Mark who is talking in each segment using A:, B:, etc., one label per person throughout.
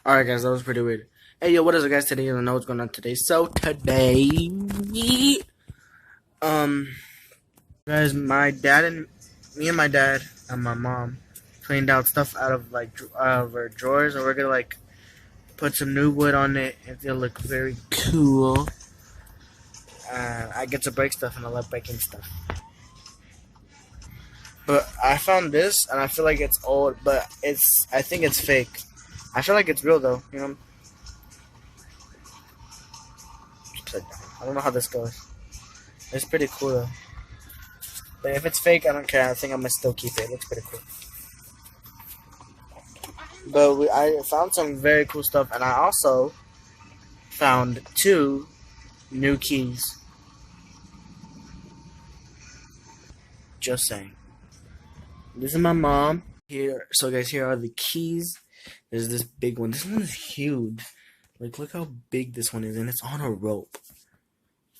A: Alright guys, that was pretty weird. Hey yo, what is up guys? Today you don't know what's going on today. So today guys, me and my dad and my mom cleaned out stuff out of our drawers, and we're gonna put some new wood on it and it'll look very cool. I get to break stuff and I love breaking stuff. But I found this and I feel like it's old, but I think it's fake. I feel like it's real though, you know. I don't know how this goes. It's pretty cool though. But if it's fake, I don't care. I think I'm gonna still keep it. It looks pretty cool. But I found some very cool stuff, and I also found 2 new keys. Just saying. This is my mom. Here, so guys, here are the keys. There's this big one. This one is huge. Like, look how big this one is, and it's on a rope.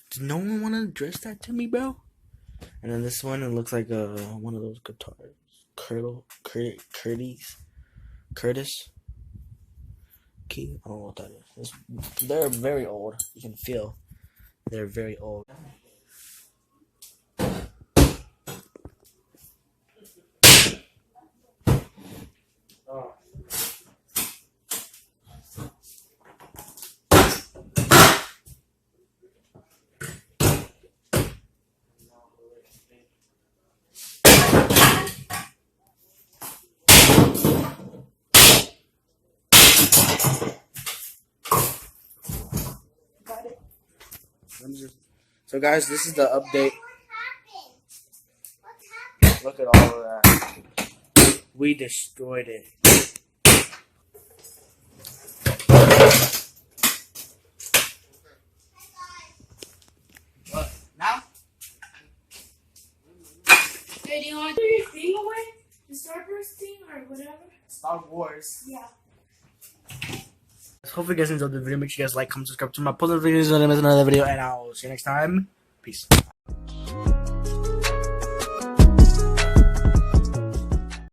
A: Does no one want to address that to me, bro? And then this one, it looks like one of those guitars. Curtis key. I don't know what that is. They're very old. You can feel they're very old. Oh. So guys, this is the update. Look at all of that. We destroyed it. What? Now?
B: Hey, do you want to throw your thing away? The Starburst thing or whatever?
A: Star Wars.
B: Yeah.
A: Hopefully you guys enjoyed the video. Make sure you guys like, comment, subscribe to my post notifications so you don't miss another video, and I'll see you next time. Peace.